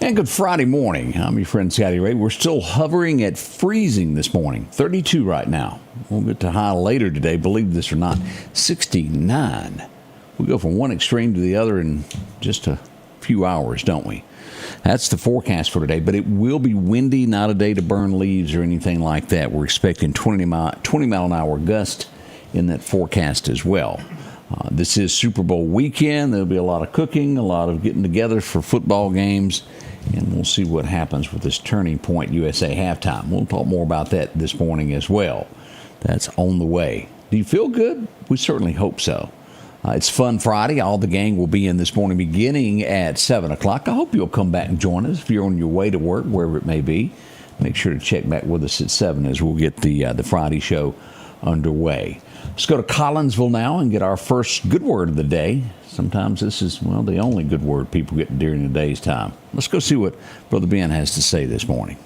And good Friday morning. I'm your friend Scotty. We're still hovering at freezing this morning. 32 right now. We'll get to high later today, believe this or not, 69. We go from one extreme to the other in just a few hours, don't we? That's the forecast for today, but it will be windy, not a day to burn leaves or anything like that. We're expecting 20 mile an hour gust in that forecast as well. This is Super Bowl weekend. There'll be a lot of cooking, a lot of getting together for football games, and we'll see what happens with this Turning Point USA halftime. We'll talk more about that this morning as well. That's on the way. Do you feel good? We certainly hope so. It's Fun Friday. All the gang will be in this morning beginning at 7 o'clock. I hope you'll come back and join us if you're on your way to work, wherever it may be. Make sure to check back with us at 7 as we'll get the Friday show underway. Let's go to Collinsville now and get our first good word of the day. Sometimes this is, well, the only good word people get during the day's time. Let's go see what Brother Ben has to say this morning.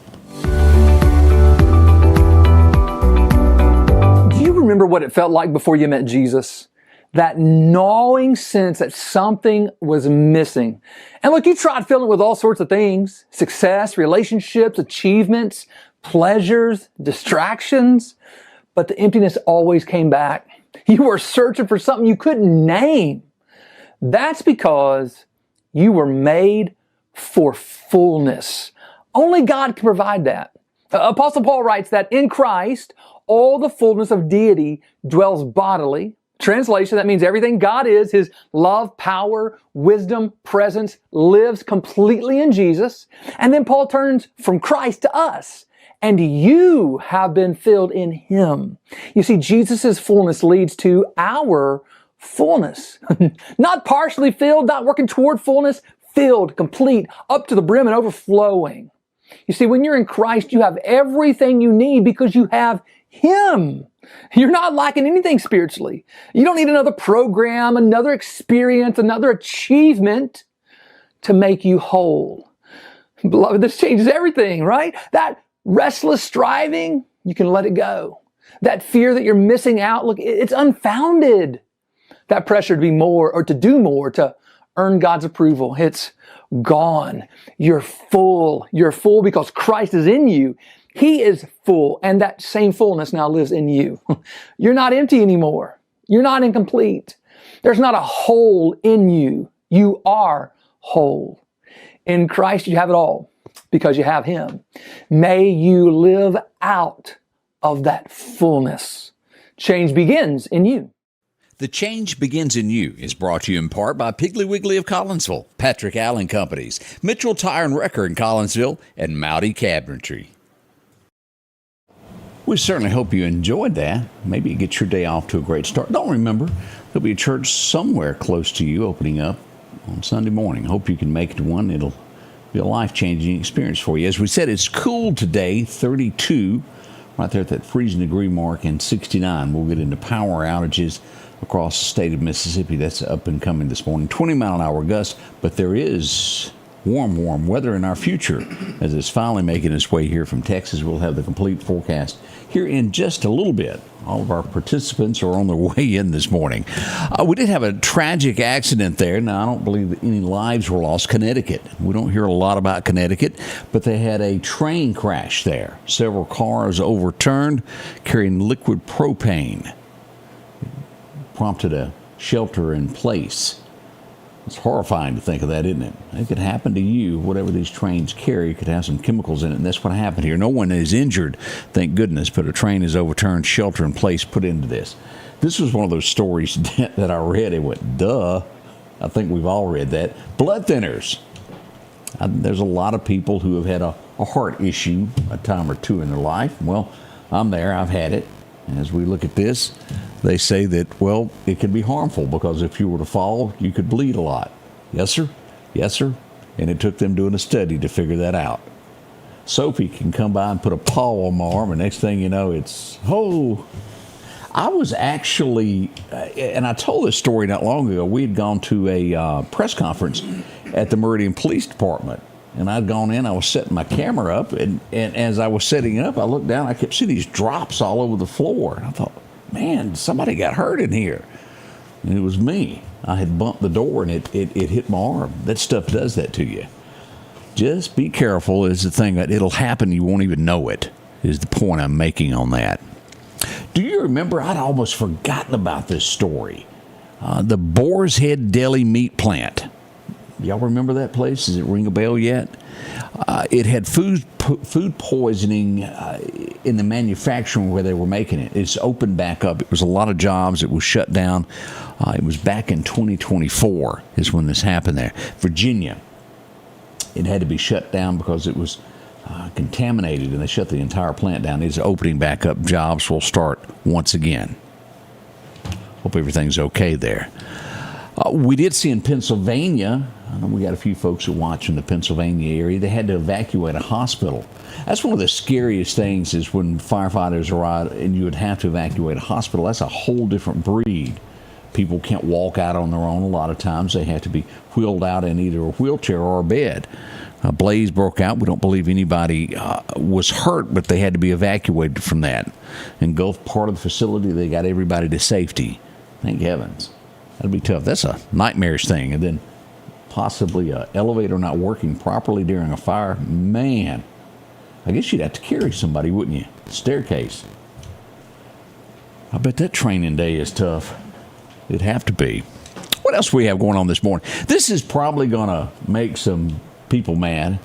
Do you remember what it felt like before you met Jesus? That gnawing sense that something was missing. And look, you tried filling it with all sorts of things. Success, relationships, achievements, pleasures, distractions. But the emptiness always came back. You were searching for something you couldn't name. That's because you were made for fullness. Only God can provide that. Apostle Paul writes that in Christ, all the fullness of deity dwells bodily. Translation, that means everything God is, His love, power, wisdom, presence, lives completely in Jesus. And then Paul turns from Christ to us. And you have been filled in Him. You see, Jesus' fullness leads to our fullness. Not partially filled, not working toward fullness, filled, complete, up to the brim and overflowing. You see, when you're in Christ, you have everything you need because you have Him. You're not lacking anything spiritually. You don't need another program, another experience, another achievement to make you whole. Beloved, this changes everything, right? That restless striving, you can let it go. That fear that you're missing out, look, it's unfounded. That pressure to be more or to do more, to earn God's approval, it's gone. You're full. You're full because Christ is in you. He is full, and that same fullness now lives in you. You're not empty anymore. You're not incomplete. There's not a hole in you. You are whole. In Christ, you have it all because you have Him. May you live out of that fullness. Change begins in you. The Change Begins in You is brought to you in part by Piggly Wiggly of Collinsville, Patrick Allen Companies, Mitchell Tire and Wrecker in Collinsville, and Mowdy Cabinetry. We certainly hope you enjoyed that. Maybe it gets your day off to a great start. Don't remember, there'll be a church somewhere close to you opening up on Sunday morning. Hope you can make it to one. It'll be a life-changing experience for you. As we said, it's cool today, 32, right there at that freezing degree mark, and 69. We'll get into power outages across the state of Mississippi. That's up and coming this morning. 20 mile an hour gust, but there is warm weather in our future as it's finally making its way here from Texas. We'll have the complete forecast here in just a little bit. All of our participants are on their way in this morning. We did have a tragic accident there. Now, I don't believe that any lives were lost. Connecticut. We don't hear a lot about Connecticut, but they had a train crash there. Several cars overturned carrying liquid propane. It prompted a shelter in place. It's horrifying to think of that, isn't it? It could happen to you. Whatever these trains carry could have some chemicals in it, and that's what happened here. No one is injured, thank goodness, but a train is overturned, shelter in place put into this. This was one of those stories that I read. It went, duh. I think we've all read that. Blood thinners. There's a lot of people who have had a heart issue a time or two in their life. Well, I'm there. I've had it. As we look at this, they say that, well, it can be harmful because if you were to fall, you could bleed a lot. Yes, sir. Yes, sir. And it took them doing a study to figure that out. Sophie can come by and put a paw on my arm, and next thing you know, it's, oh. I was actually, and I told this story not long ago, we had gone to a press conference at the Meridian Police Department. And I'd gone in, I was setting my camera up, and as I was setting it up, I looked down, I kept seeing these drops all over the floor. And I thought, man, somebody got hurt in here. And it was me. I had bumped the door, and it hit my arm. That stuff does that to you. Just be careful is the thing. That it'll happen. You won't even know it, is the point I'm making on that. Do you remember? I'd almost forgotten about this story. The Boar's Head Deli meat plant. Y'all remember that place? Does it ring a bell yet? It had food poisoning in the manufacturing where they were making it. It's opened back up. It was a lot of jobs. It was shut down. It was back in 2024 is when this happened there. Virginia. It had to be shut down because it was contaminated, and they shut the entire plant down. It's opening back up. Jobs will start once again. Hope everything's okay there. We did see in Pennsylvania, I know we got a few folks that watch in the Pennsylvania area, they had to evacuate a hospital. That's one of the scariest things is when firefighters arrive and you would have to evacuate a hospital. That's a whole different breed. People can't walk out on their own a lot of times. They have to be wheeled out in either a wheelchair or a bed. A blaze broke out. We don't believe anybody was hurt, but they had to be evacuated from that. Engulfed part of the facility. They got everybody to safety. Thank heavens. That'd be tough. That's a nightmarish thing. And then possibly an elevator not working properly during a fire. Man, I guess you'd have to carry somebody, wouldn't you? Staircase. I bet that training day is tough. It'd have to be. What else we have going on this morning? This is probably going to make some people mad.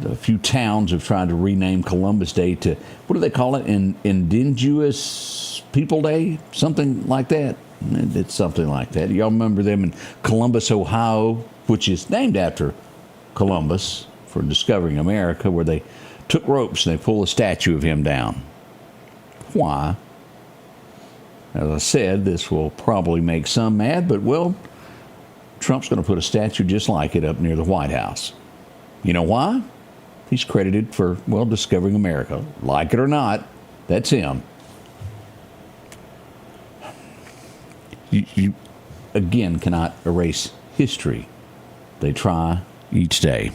A few towns have tried to rename Columbus Day to, what do they call it? Indigenous People Day? Something like that. It's something like that. Y'all remember them in Columbus, Ohio, which is named after Columbus for discovering America, where they took ropes and they pulled a statue of him down. Why? As I said, this will probably make some mad, but, well, Trump's going to put a statue just like it up near the White House. You know why? He's credited for, well, discovering America. Like it or not, that's him. You again, cannot erase history. They try each day.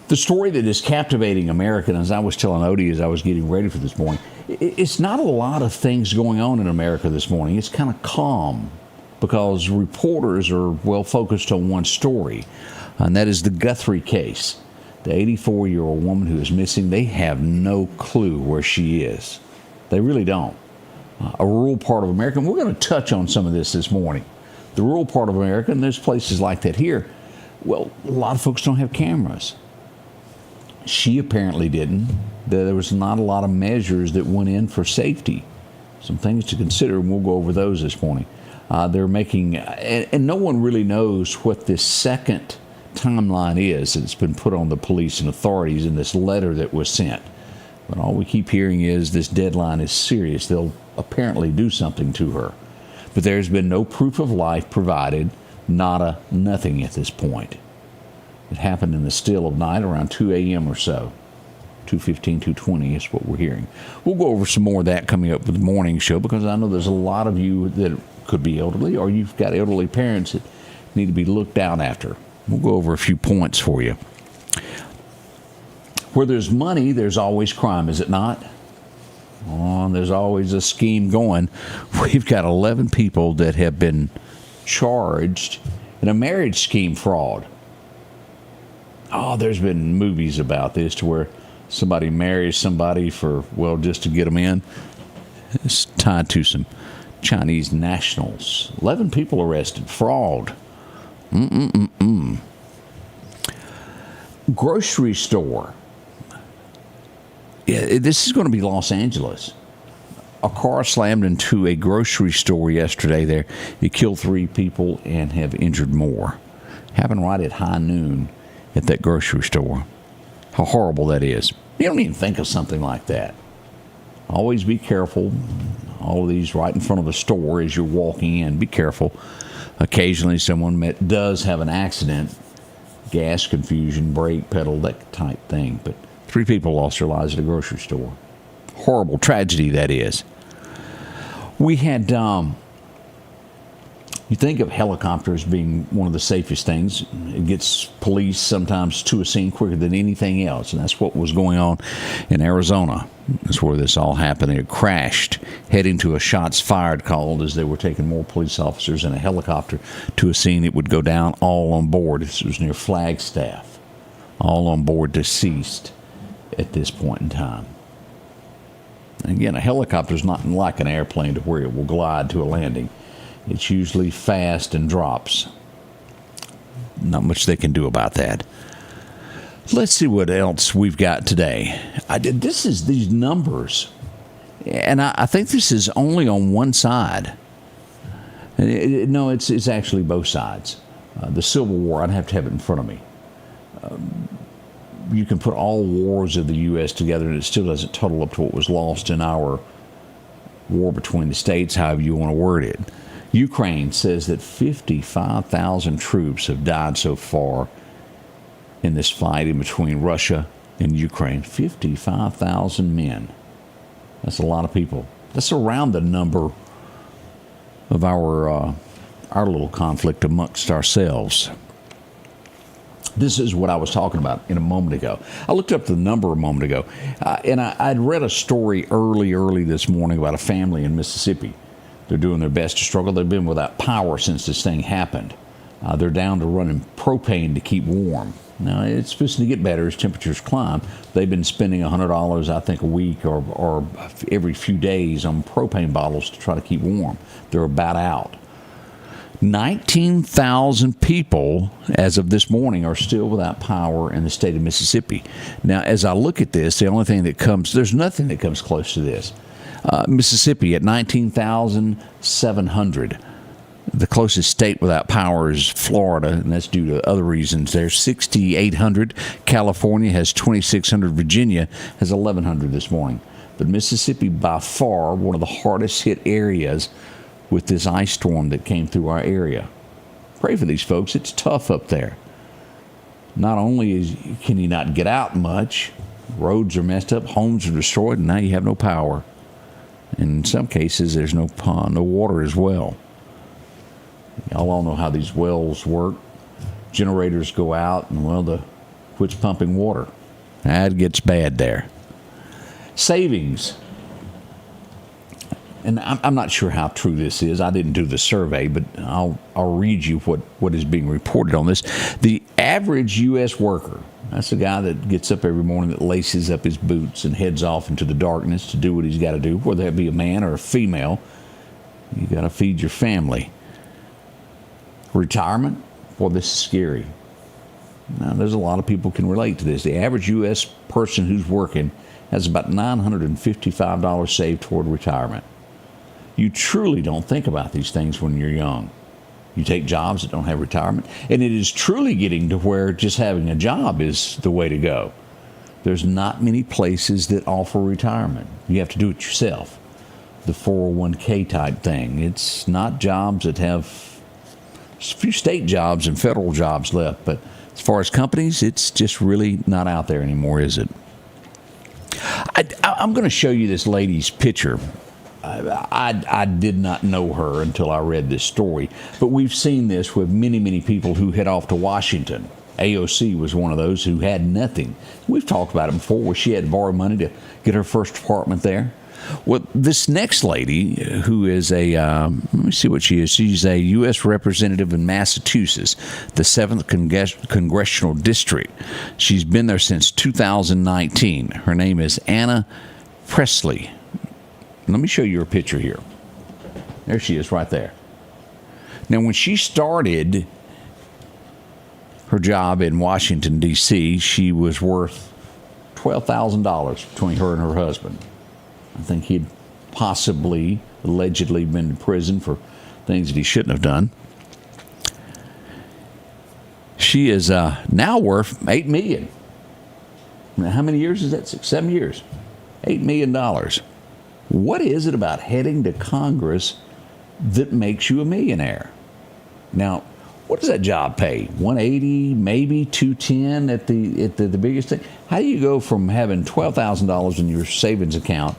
The story that is captivating America, as I was telling Odie as I was getting ready for this morning, it's not a lot of things going on in America this morning. It's kind of calm because reporters are well focused on one story, and that is the Guthrie case. The 84-year-old woman who is missing, they have no clue where she is. They really don't. A rural part of America, and we're going to touch on some of this morning. The rural part of America, and there's places like that here, well, a lot of folks don't have cameras. She apparently didn't. There was not a lot of measures that went in for safety. Some things to consider, and we'll go over those this morning. They're making, and no one really knows what this second timeline is that's been put on the police and authorities in this letter that was sent. But all we keep hearing is this deadline is serious. They'll apparently do something to her. But there's been no proof of life provided, nada, nothing at this point. It happened in the still of night around 2 a.m. or so. 2:15, 2:20 is what we're hearing. We'll go over some more of that coming up with the morning show because I know there's a lot of you that could be elderly or you've got elderly parents that need to be looked out after. We'll go over a few points for you. Where there's money, there's always crime, is it not? Oh, there's always a scheme going. We've got 11 people that have been charged in a marriage scheme fraud. Oh, there's been movies about this to where somebody marries somebody for, well, just to get them in. It's tied to some Chinese nationals. 11 people arrested. Fraud. Grocery store. Yeah, this is going to be Los Angeles. A car slammed into a grocery store yesterday there. It killed 3 people and have injured more. Happened right at high noon at that grocery store. How horrible that is. You don't even think of something like that. Always be careful. All of these right in front of a store as you're walking in. Be careful. Occasionally someone does have an accident. Gas confusion, brake pedal, that type thing. But 3 people lost their lives at a grocery store. Horrible tragedy that is. We had, you think of helicopters being one of the safest things. It gets police sometimes to a scene quicker than anything else. And that's what was going on in Arizona. That's where this all happened. It crashed, heading to a shots fired call as they were taking more police officers in a helicopter to a scene. It would go down all on board. This was near Flagstaff. all on board deceased at this point in time. Again, a helicopter is not like an airplane to where it will glide to a landing. It's usually fast and drops. Not much they can do about that. Let's see what else we've got today. This is these numbers, and I think this is only on one side. No, it's actually both sides. The Civil War, I'd have to have it in front of me. You can put all wars of the U.S. together, and it still doesn't total up to what was lost in our war between the states, however you want to word it. Ukraine says that 55,000 troops have died so far in this fight in between Russia and Ukraine. 55,000 men. That's a lot of people. That's around the number of our little conflict amongst ourselves. This is what I was talking about in a moment ago. I looked up the number a moment ago, and I'd read a story early this morning about a family in Mississippi. They're doing their best to struggle. They've been without power since this thing happened. They're down to running propane to keep warm. Now, it's supposed to get better as temperatures climb. They've been spending $100, I think, a week or every few days on propane bottles to try to keep warm. They're about out. 19,000 people, as of this morning, are still without power in the state of Mississippi. Now, as I look at this, the only thing that comes, there's nothing that comes close to this. Mississippi at 19,700. The closest state without power is Florida, and that's due to other reasons. There's 6,800. California has 2,600. Virginia has 1,100 this morning. But Mississippi, by far, one of the hardest hit areas with this ice storm that came through our area. Pray for these folks. It's tough up there. Not only can you not get out much, roads are messed up, homes are destroyed, and now you have no power. In some cases, there's no water as well. Y'all all know how these wells work. Generators go out, and, the quits pumping water. That gets bad there. Savings. And I'm not sure how true this is. I didn't do the survey, but I'll read you what is being reported on this. The average U.S. worker, that's the guy that gets up every morning, that laces up his boots and heads off into the darkness to do what he's got to do, whether that be a man or a female. You got to feed your family. Retirement, this is scary. Now, there's a lot of people can relate to this. The average U.S. person who's working has about $955 saved toward retirement. You truly don't think about these things when you're young. You take jobs that don't have retirement, and it is truly getting to where just having a job is the way to go. There's not many places that offer retirement. You have to do it yourself. The 401k type thing. It's not jobs that have a few state jobs and federal jobs left, but as far as companies, it's just really not out there anymore, is it? I'm going to show you this lady's picture. I did not know her until I read this story, but we've seen this with many people who head off to Washington. AOC was one of those who had nothing. We've talked about it before, where she had to borrow money to get her first apartment there. Well, this next lady, who is let me see what she is. She's a U.S. representative in Massachusetts, the 7th Congressional District. She's been there since 2019. Her name is Anna Presley. Let me show you her picture here. There she is right there. Now, when she started her job in Washington, D.C., she was worth $12,000 between her and her husband. I think he'd allegedly been in prison for things that he shouldn't have done. She is now worth $8 million. Now, how many years is that? 6, 7 years. $8 million. What is it about heading to Congress that makes you a millionaire? Now, what does that job pay? $180, maybe $210 at the biggest thing. How do you go from having $12,000 in your savings account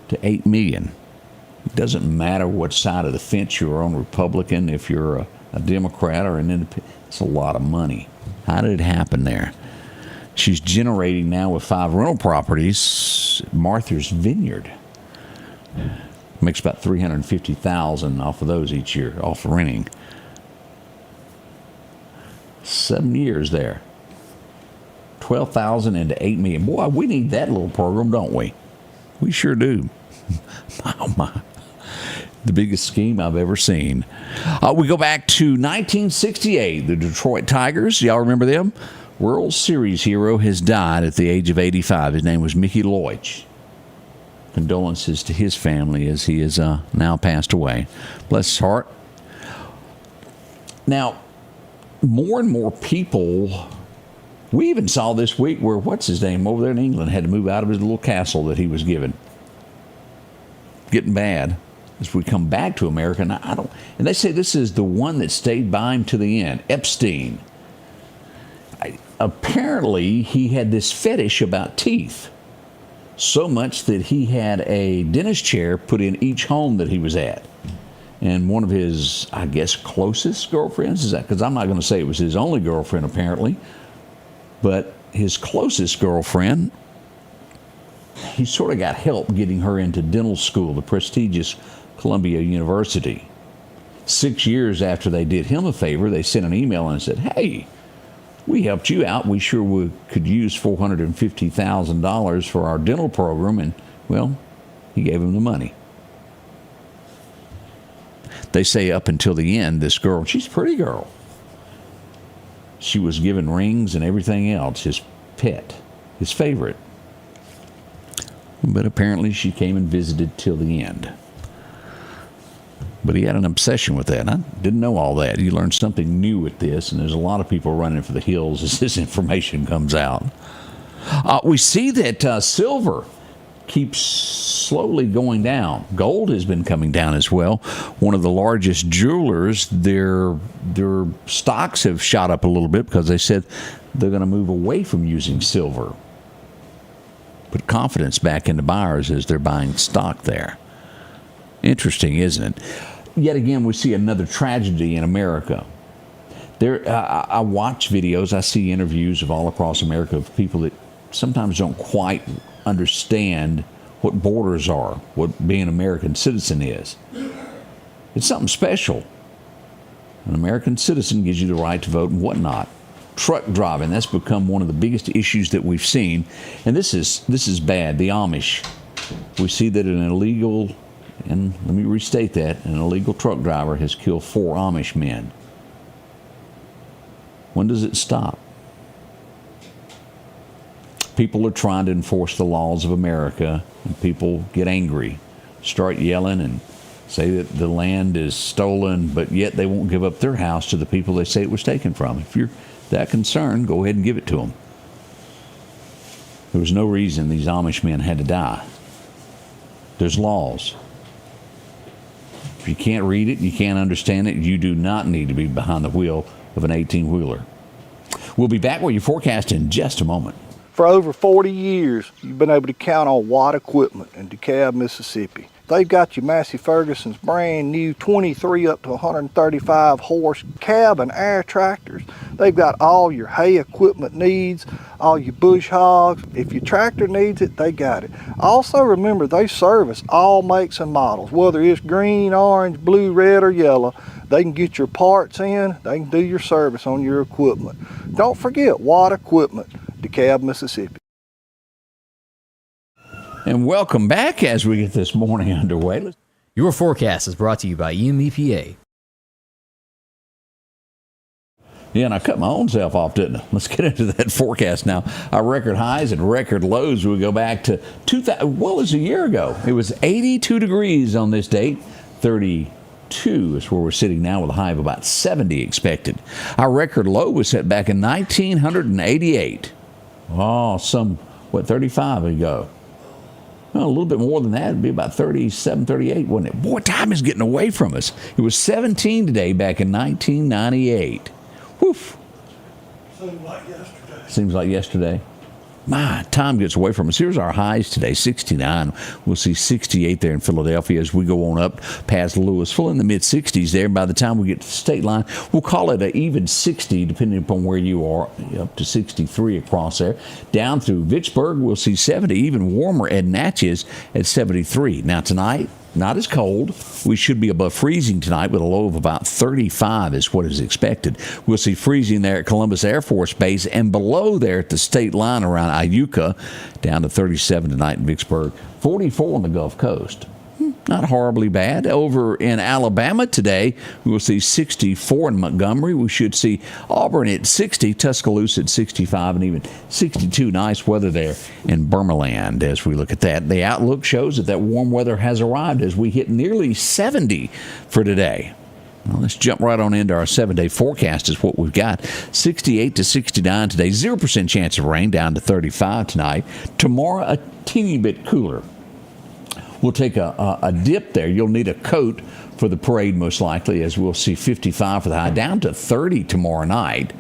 to $8 million? It doesn't matter what side of the fence you're on, Republican, if you're a Democrat or an independent. It's a lot of money. How did it happen there? She's generating now with 5 rental properties, Martha's Vineyard. Makes about $350,000 off of those each year, off renting. 7 years there. 12,000 into 8 million. Boy, we need that little program, don't we? We sure do. Oh, my. The biggest scheme I've ever seen. We go back to 1968. The Detroit Tigers, y'all remember them? World Series hero has died at the age of 85. His name was Mickey Loich. Condolences to his family as he is now passed away. Bless his heart. Now, more and more people, we even saw this week where, what's his name, over there in England had to move out of his little castle that he was given. Getting bad. As we come back to America, and and they say this is the one that stayed by him to the end, Epstein. Apparently, he had this fetish about teeth, so much that he had a dentist chair put in each home that he was at. And one of his, I guess, closest girlfriends, is that, because I'm not going to say it was his only girlfriend apparently, but his closest girlfriend, he sort of got help getting her into dental school, the prestigious Columbia University. 6 years after they did him a favor, they sent an email and said, hey, we helped you out. We sure could use $450,000 for our dental program. And, well, he gave him the money. They say up until the end, this girl, she's a pretty girl. She was given rings and everything else, his pet, his favorite. But apparently she came and visited till the end. But he had an obsession with that. And I didn't know all that. You learn something new with this, and there's a lot of people running for the hills as this information comes out. We see that silver keeps slowly going down. Gold has been coming down as well. One of the largest jewelers, their stocks have shot up a little bit because they said they're going to move away from using silver. Put confidence back into buyers as they're buying stock there. Interesting, isn't it? Yet again, we see another tragedy in America. I watch videos, I see interviews of all across America of people that sometimes don't quite understand what borders are, what being an American citizen is. It's something special. An American citizen gives you the right to vote and whatnot. Truck driving, that's become one of the biggest issues that we've seen. And this is bad. The Amish. We see that an illegal, and let me restate that, an illegal truck driver has killed 4 Amish men. When does it stop? People are trying to enforce the laws of America, and people get angry, start yelling and say that the land is stolen, but yet they won't give up their house to the people they say it was taken from. If you're that concerned, go ahead and give it to them. There was no reason these Amish men had to die. There's laws. If you can't read it, you can't understand it, you do not need to be behind the wheel of an 18-wheeler. We'll be back with your forecast in just a moment. For over 40 years, you've been able to count on Watt Equipment in DeKalb, Mississippi. They've got your Massey Ferguson's brand new 23 up to 135 horse cab and air tractors. They've got all your hay equipment needs, all your bush hogs. If your tractor needs it, they got it. Also remember, they service all makes and models, whether it's green, orange, blue, red, or yellow. They can get your parts in, they can do your service on your equipment. Don't forget Watt Equipment, DeKalb, Mississippi. And welcome back as we get this morning underway. Your forecast is brought to you by EMEPA. Yeah, and I cut my own self off, didn't I? Let's get into that forecast now. Our record highs and record lows, we go back to 2000. Well, it was a year ago. It was 82 degrees on this date. 32 is where we're sitting now with a high of about 70 expected. Our record low was set back in 1988. Oh, 35 ago. Well, a little bit more than that. It'd be about 37, 38, wouldn't it? Boy, time is getting away from us. It was 17 today back in 1998. Woof. Seems like yesterday. My, time gets away from us. Here's our highs today, 69. We'll see 68 there in Philadelphia as we go on up past Louisville in the mid-60s there. By the time we get to the state line, we'll call it an even 60, depending upon where you are, up to 63 across there. Down through Vicksburg, we'll see 70, even warmer at Natchez at 73. Now tonight, not as cold. We should be above freezing tonight with a low of about 35 is what is expected. We'll see freezing there at Columbus Air Force Base and below there at the state line around Iuka, down to 37 tonight in Vicksburg, 44 on the Gulf Coast. Not horribly bad. Over in Alabama today, we will see 64 in Montgomery. We should see Auburn at 60, Tuscaloosa at 65, and even 62. Nice weather there in Burmaland as we look at that. The outlook shows that warm weather has arrived as we hit nearly 70 for today. Well, let's jump right on into our 7-day forecast is what we've got. 68 to 69 today, 0% chance of rain, down to 35 tonight. Tomorrow, a teeny bit cooler. We'll take a dip there. You'll need a coat for the parade most likely, as we'll see 55 for the high, down to 30 tomorrow night.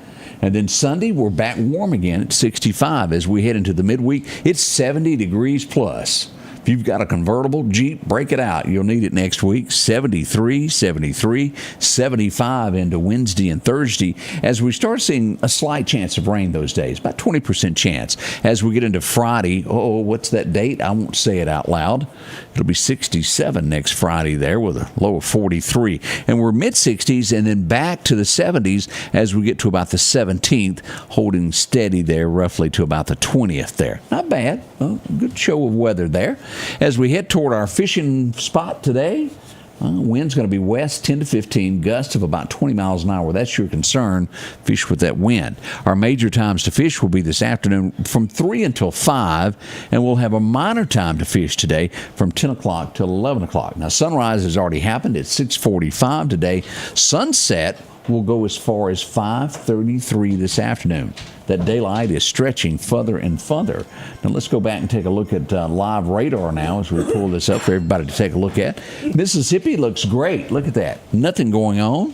And then Sunday, we're back warm again at 65. As we head into the midweek, it's 70 degrees plus. If you've got a convertible Jeep, break it out. You'll need it next week. 73, 73, 75 into Wednesday and Thursday as we start seeing a slight chance of rain those days, about 20% chance. As we get into Friday, what's that date? I won't say it out loud. It'll be 67 next Friday there with a low of 43. And we're mid-60s and then back to the 70s as we get to about the 17th, holding steady there roughly to about the 20th there. Not bad. Good show of weather there. As we head toward our fishing spot today, wind's going to be west 10 to 15, gusts of about 20 miles an hour. That's your concern. Fish with that wind. Our major times to fish will be this afternoon from 3 until 5, and we'll have a minor time to fish today from 10 o'clock till 11 o'clock. Now, sunrise has already happened at 6:45 today. Sunset will go as far as 5:33 this afternoon. That daylight is stretching further and further. Now let's go back and take a look at live radar now as we pull this up for everybody to take a look at. Mississippi looks great. Look at that. Nothing going on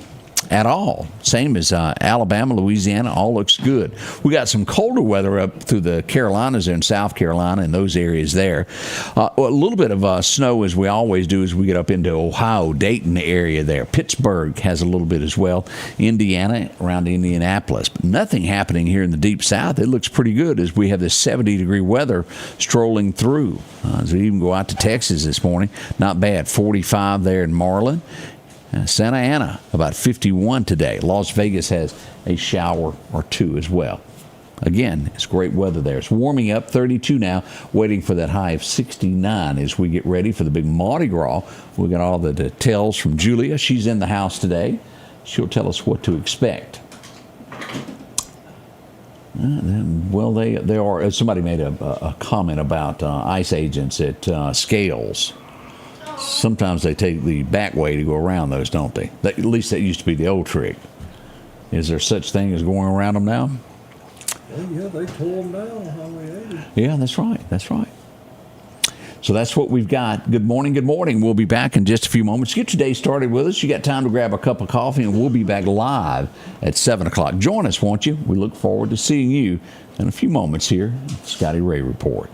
at all. Same as Alabama, Louisiana, all looks good. We got some colder weather up through the Carolinas and South Carolina and those areas there. A little bit of snow, as we always do, as we get up into Ohio, Dayton area there. Pittsburgh has a little bit as well. Indiana, around Indianapolis. But nothing happening here in the deep south. It looks pretty good as we have this 70-degree weather strolling through. As we even go out to Texas this morning. Not bad. 45 there in Marlin. Santa Ana, about 51 today. Las Vegas has a shower or two as well. Again, it's great weather there. It's warming up, 32 now, waiting for that high of 69 as we get ready for the big Mardi Gras. We got all the details from Julia. She's in the house today. She'll tell us what to expect. Well, they are. Somebody made a comment about ICE agents at Scales. Sometimes they take the back way to go around those, don't they? At least that used to be the old trick. Is there such thing as going around them now? Yeah, they tore them down Highway 80. Yeah, that's right. That's right. So that's what we've got. Good morning, good morning. We'll be back in just a few moments. Get your day started with us. You got time to grab a cup of coffee, and we'll be back live at 7 o'clock. Join us, won't you? We look forward to seeing you in a few moments here. Scotty Ray Report.